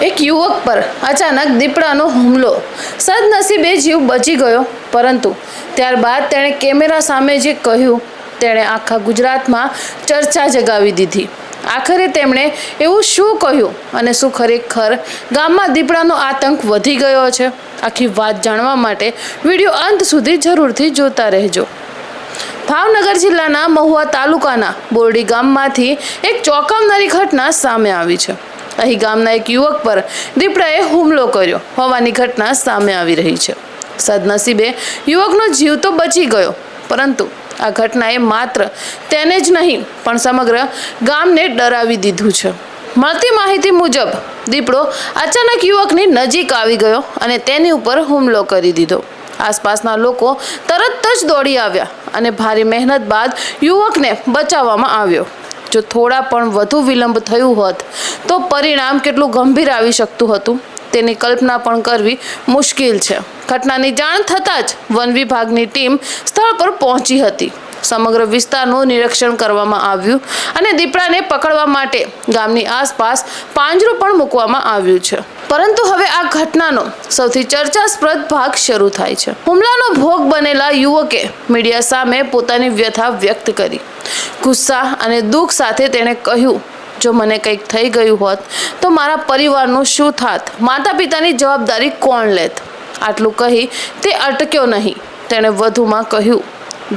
એક યુવક પર અચાનક દીપડાનો હુમલો. સદનસીબે જીવ બચી ગયો, પરંતુ ત્યારબાદ તેણે કેમેરા સામે જે કહ્યું તેણે આખા ગુજરાતમાં ચર્ચા જગાવી દીધી. આખરે તેમણે એવું શું કહ્યું અને શું ખરેખર ગામમાં દીપડાનો આતંક વધી ગયો છે? આખી વાત જાણવા માટે વિડીયો અંત સુધી જરૂરથી જોતા રહેજો. ભાવનગર જિલ્લાના મહુવા તાલુકાના બોરડી ગામમાંથી એક ચોંકાવનારી ઘટના સામે આવી છે. અહીં ગામના એક યુવક પર દીપડાએ હુમલો કર્યો હોવાની ઘટના સામે આવી રહી છે. સદનસીબે યુવકનો જીવ તો બચી ગયો, પરંતુ આ ઘટનાએ માત્ર તેને જ નહીં પણ સમગ્ર ગામને ડરાવી દીધું છે. મળતી માહિતી મુજબ દીપડો અચાનક યુવકની નજીક આવી ગયો અને તેની ઉપર હુમલો કરી દીધો. આસપાસના લોકો તરત જ દોડી આવ્યા અને ભારે મહેનત બાદ યુવકને બચાવવામાં આવ્યો. જો થોડા પણ વધુ વિલંબ થયું હોત તો પરિણામ કેટલું ગંભીર આવી શકતું હતું તેની કલ્પના પણ કરવી મુશ્કેલ છે. ઘટનાની જાણ થતાં જ વન વિભાગની ટીમ સ્થળ પર પહોંચી હતી. સમગ્ર વિસ્તારનું નિરીક્ષણ કરવામાં આવ્યું અને દીપડાને પકડવા માટે ગામની આસપાસ પાંજરું પણ મૂકવામાં આવ્યું છે. પરંતુ હવે આ ઘટનાનો સૌથી ચર્ચાસ્પદ ભાગ શરૂ થાય છે. હુમલાનો ભોગ બનેલા યુવકે મીડિયા સામે પોતાની વ્યથા વ્યક્ત કરી. ગુસ્સા અને દુઃખ સાથે તેણે કહ્યું, જો મને કંઈક થઈ ગયું હોત તો મારા પરિવારનું શું થાત? માતા પિતાની જવાબદારી કોણ લેત? આટલું કહી તે અટક્યો નહીં. તેણે વધુમાં કહ્યું,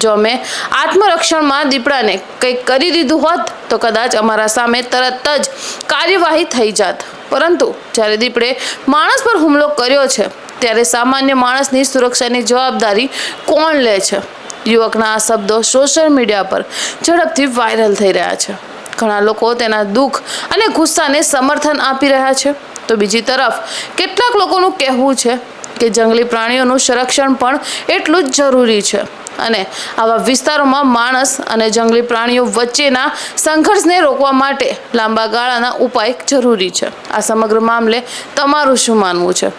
જો મેં આત્મરક્ષણમાં દીપડાને કંઈક કરી દીધું હોત તો કદાચ અમારા સામે તરત જ કાર્યવાહી થઈ જાત. પરંતુ જ્યારે દીપડે માણસ પર હુમલો કર્યો છે ત્યારે સામાન્ય માણસની સુરક્ષાની જવાબદારી કોણ લે છે? યુવકના આ શબ્દો સોશિયલ મીડિયા પર ઝડપથી વાયરલ થઈ રહ્યા છે. ઘણા લોકો તેના દુઃખ અને ગુસ્સાને સમર્થન આપી રહ્યા છે, તો બીજી તરફ કેટલાક લોકોનું કહેવું છે કે જંગલી પ્રાણીઓનું સંરક્ષણ પણ એટલું જ જરૂરી છે અને આવા વિસ્તારોમાં માણસ અને જંગલી પ્રાણીઓ વચ્ચેના સંઘર્ષને રોકવા માટે લાંબા ગાળાના ઉપાય જરૂરી છે. આ સમગ્ર મામલે તમારું શું માનવું છે?